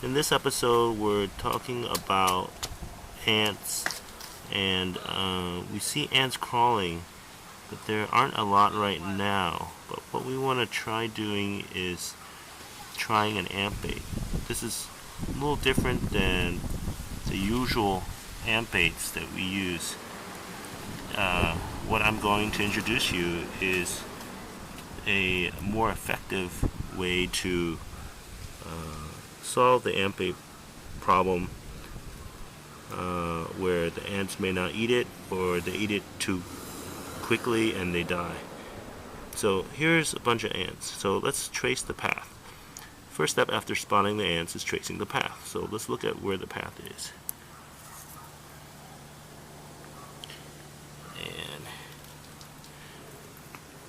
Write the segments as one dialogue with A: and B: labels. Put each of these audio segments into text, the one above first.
A: In this episode, we're talking about ants, and we see ants crawling, but there aren't a lot right now. But what we want to try doing is trying an ant bait. This is a little different than the usual ant baits that we use. What I'm going to introduce you is a more effective way to solve the ant bait problem, where the ants may not eat it, or they eat it too quickly and they die. So here's a bunch of ants. So let's trace the path. First step after spotting the ants is tracing the path. So let's look at where the path is. And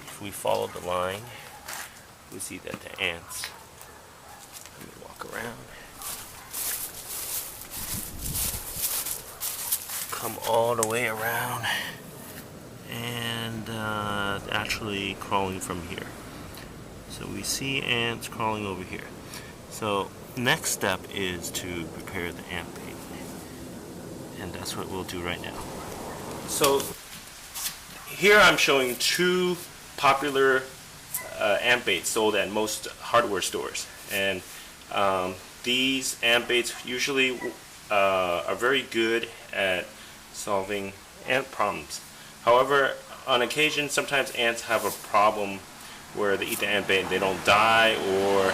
A: if we follow the line, we see that the ants, let me walk around, come all the way around and actually crawling from here. So we see ants crawling over here. So next step is to prepare the ant bait, and that's what we'll do right now. So here I'm showing two popular ant baits sold at most hardware stores, and these ant baits usually are very good at solving ant problems. However, on occasion, sometimes ants have a problem where they eat the ant bait and they don't die, or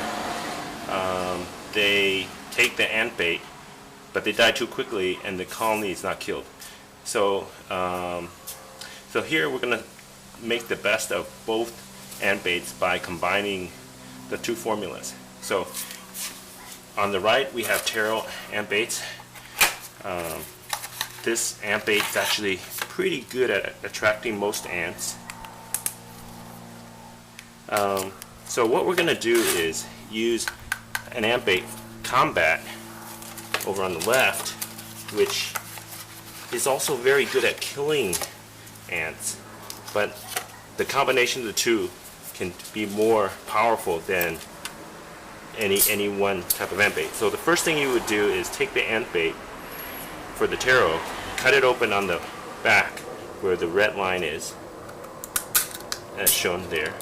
A: they take the ant bait but they die too quickly and the colony is not killed. So so here we're going to make the best of both ant baits by combining the two formulas. So on the right we have taro ant baits. This ant bait is actually pretty good at attracting most ants. So what we're going to do is use an ant bait, Combat, over on the left, which is also very good at killing ants, but the combination of the two can be more powerful than any one type of ant bait. So the first thing you would do is take the ant bait for the taro, cut it open on the back where the red line is, as shown there.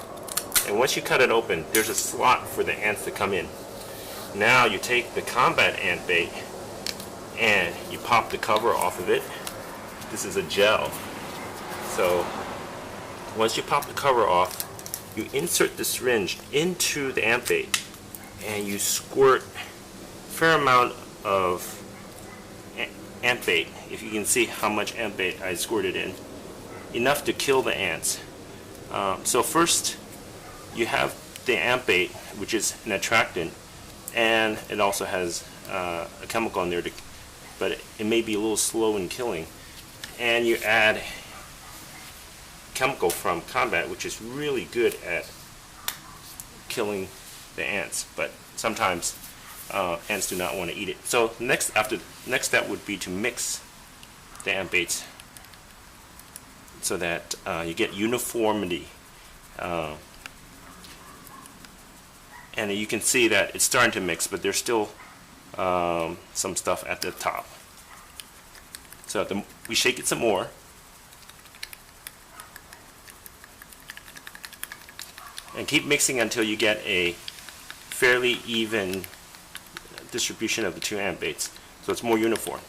A: And once you cut it open, there's a slot for the ants to come in. Now you take the Combat ant bait and you pop the cover off of it. This is a gel. So once you pop the cover off, you insert the syringe into the ant bait and you squirt a fair amount of ant bait. If you can see how much ant bait I squirted in, enough to kill the ants. So first you have the ant bait, which is an attractant, and it also has a chemical in there, but it may be a little slow in killing. And you add chemical from Combat, which is really good at killing the ants, but sometimes ants do not want to eat it. So next step would be to mix the ant baits so that you get uniformity. And you can see that it's starting to mix, but there's still some stuff at the top. So we shake it some more. And keep mixing until you get a fairly even distribution of the two ant baits, so it's more uniform.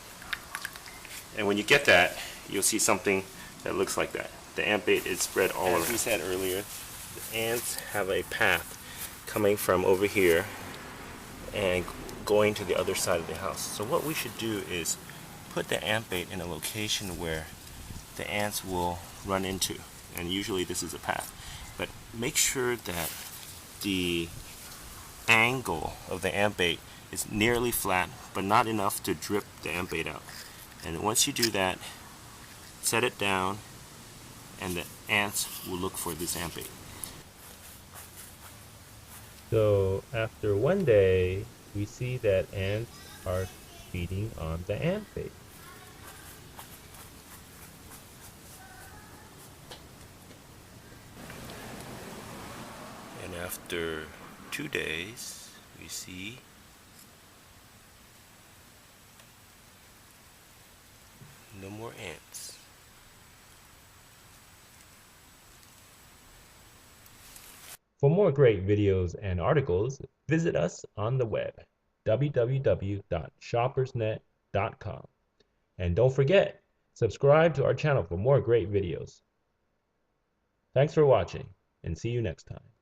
A: And when you get that, you'll see something that looks like that. The ant bait is spread all around. As we said earlier, the ants have a path coming from over here and going to the other side of the house. So what we should do is put the ant bait in a location where the ants will run into, and usually this is a path. But make sure that the angle of the ant bait is nearly flat, but not enough to drip the ant bait out. And once you do that, set it down and the ants will look for this ant bait. So after one day, we see that ants are feeding on the ant bait. And after 2 days, we see No more ants.
B: For more great videos and articles, visit us on the web, www.shoppersnet.com. And don't forget, subscribe to our channel for more great videos. Thanks for watching, and see you next time.